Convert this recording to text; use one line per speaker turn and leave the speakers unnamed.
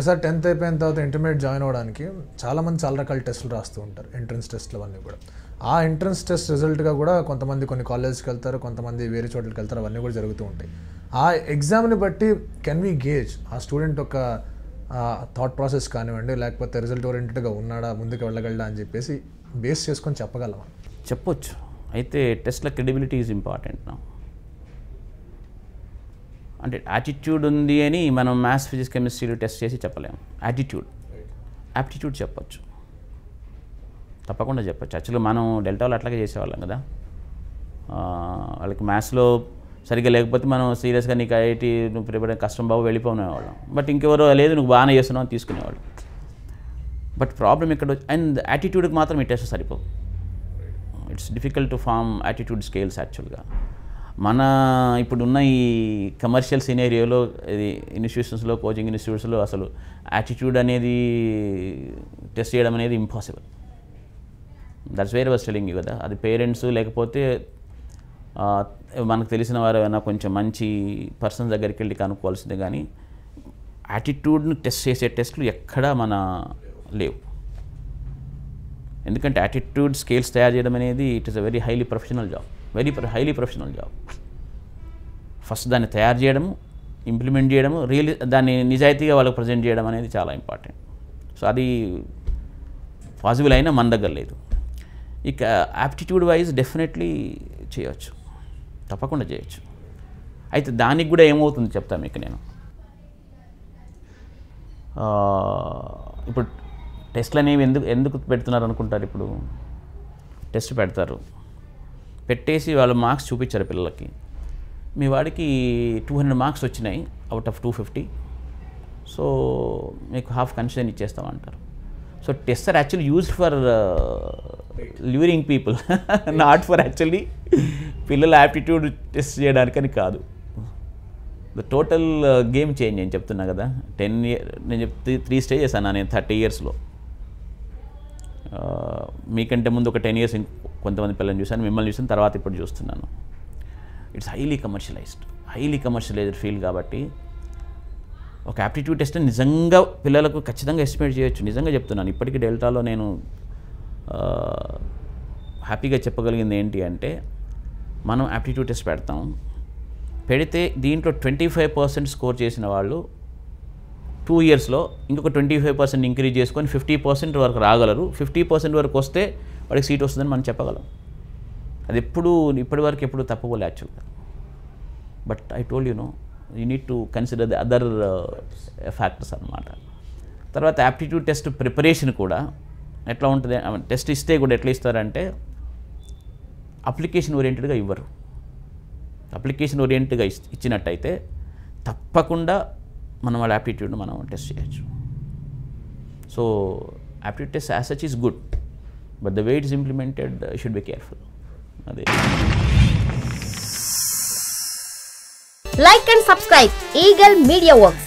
ఒకసారి 10th అయిపోయిన తర్వాత ఇంటర్మీడియట్ జాయిన్ అవ్వడానికి చాలామంది చాలా రకాల టెస్టులు రాస్తూ ఉంటారు, ఎంట్రన్స్ టెస్ట్లు అవన్నీ కూడా. ఆ ఎంట్రన్స్ టెస్ట్ రిజల్ట్గా కూడా కొంతమంది కొన్ని కాలేజ్కి వెళ్తారు, కొంతమంది వేరే చోట్లకి వెళ్తారు, అవన్నీ కూడా జరుగుతూ ఉంటాయి. ఆ ఎగ్జామ్ని బట్టి కెన్ వి గేజ్ ఆ స్టూడెంట్ ఒక థాట్ ప్రాసెస్ కానివ్వండి, లేకపోతే రిజల్ట్ ఓరియంటెడ్గా ఉన్నాడా, ముందుకు వెళ్ళగలడా అని చెప్పేసి బేస్ చేసుకొని చెప్పగలమా?
చెప్పొచ్చు. అయితే టెస్ట్ల క్రెడిబిలిటీ ఈజ్ ఇంపార్టెంట్ నా. అంటే యాటిట్యూడ్ ఉంది అని మనం మ్యాథ్స్, ఫిజిక్స్, కెమిస్ట్రీలు టెస్ట్ చేసి చెప్పలేము. యాప్టిట్యూడ్ చెప్పొచ్చు, తప్పకుండా చెప్పొచ్చు. యాక్చువల్గా మనం డెల్టాలో అట్లాగే చేసేవాళ్ళం కదా. వాళ్ళకి మ్యాథ్స్లో సరిగ్గా లేకపోతే మనం సీరియస్గా నీకు ఐఐటీ నువ్వు ప్రిపేర్ కష్టం బాబు వెళ్ళిపోనేవాళ్ళం. బట్ ఇంకెవరో లేదు నువ్వు బాగానే చేస్తున్నావు అని తీసుకునేవాళ్ళు. బట్ ప్రాబ్లం ఇక్కడ అండ్ యాటిట్యూడ్కి మాత్రం ఈ టెస్ట్ సరిపోవు. It's difficult to form attitude scales. యాక్చువల్గా మన ఇప్పుడున్న ఈ కమర్షియల్ సినేరియోలో ఇది ఇన్స్టిట్యూషన్స్లో, కోచింగ్ ఇన్స్టిట్యూట్స్లో అసలు యాటిట్యూడ్ అనేది టెస్ట్ చేయడం అనేది impossible. That's where was telling you కదా. అది పేరెంట్స్ లేకపోతే మనకు తెలిసిన వారు ఏమైనా కొంచెం మంచి పర్సన్స్ దగ్గరికి వెళ్ళి కనుక్కోవాల్సిందే. కానీ యాటిట్యూడ్ను టెస్ట్ చేసే టెస్టులు ఎక్కడా మన లేవు. ఎందుకంటే యాటిట్యూడ్ స్కేల్స్ తయారు చేయడం అనేది it is a very highly professional job. Highly professional job. First దాన్ని తయారు చేయడము, ఇంప్లిమెంట్ చేయడము, దాన్ని నిజాయితీగా వాళ్ళకి ప్రజెంట్ చేయడం అనేది చాలా ఇంపార్టెంట్. సో అది పాసిబుల్ అయినా మన దగ్గర లేదు. ఇక యాప్టిట్యూడ్ వైజ్ డెఫినెట్లీ చేయవచ్చు, తప్పకుండా చేయొచ్చు. అయితే దానికి కూడా ఏమవుతుంది చెప్తాను మీకు నేను. ఇప్పుడు టెస్ట్లు అనేవి ఎందుకు పెడుతున్నారు అనుకుంటారు? ఇప్పుడు టెస్ట్ పెడతారు, పెట్టేసి వాళ్ళు మార్క్స్ చూపించారు పిల్లలకి. మీ వాడికి 200 మార్క్స్ వచ్చినాయి అవుట్ ఆఫ్ 250, సో మీకు హాఫ్ కన్సెషన్ ఇచ్చేస్తామంటారు. So test are actually used for luring people, not for actually పిల్లల యాప్టిట్యూడ్ టెస్ట్ చేయడానికని కాదు. ద టోటల్ గేమ్ చేంజ్ అని చెప్తున్నా కదా. 10 years నేను 3 stages అన్నా నేను 30 yearsలో. మీకంటే ముందు ఒక 10 years కొంతమంది పిల్లల్ని చూశాను, మిమ్మల్ని చూసిన తర్వాత ఇప్పుడు చూస్తున్నాను. It's highly commercialised field. కాబట్టి ఒక యాప్టిట్యూడ్ టెస్ట్ నిజంగా పిల్లలకు ఖచ్చితంగా ఎస్టిమేట్ చేయొచ్చు. నిజంగా చెప్తున్నాను. ఇప్పటికీ డెల్టాలో నేను హ్యాపీగా చెప్పగలిగింది ఏంటి అంటే, మనం యాప్టిట్యూడ్ టెస్ట్ పెడితే దీంట్లో 25% స్కోర్ చేసిన వాళ్ళు 2 yearsలో ఇంకొక 25% ఇంక్రీజ్ చేసుకొని 50% వరకు రాగలరు. 50% వరకు వస్తే వాడికి సీట్ వస్తుందని మనం చెప్పగలం. అది ఇప్పటివరకు ఎప్పుడు తప్పకోలే యాక్చువల్గా. But I told you need to consider the other factors అన్నమాట. తర్వాత యాప్టిట్యూడ్ టెస్ట్ ప్రిపరేషన్ కూడా ఎట్లా ఉంటుంది, టెస్ట్ ఇస్తే కూడా ఎట్లా ఇస్తారంటే అప్లికేషన్ ఓరియంటెడ్గా ఇవ్వరు. అప్లికేషన్ ఓరియంటెడ్గా ఇచ్చినట్టయితే తప్పకుండా మనం వాళ్ళ యాప్టిట్యూడ్ని మనం టెస్ట్ చేయొచ్చు. So aptitude test as such is good, but the way it is implemented should be careful. అదే.
Like and subscribe Eagle Media Works.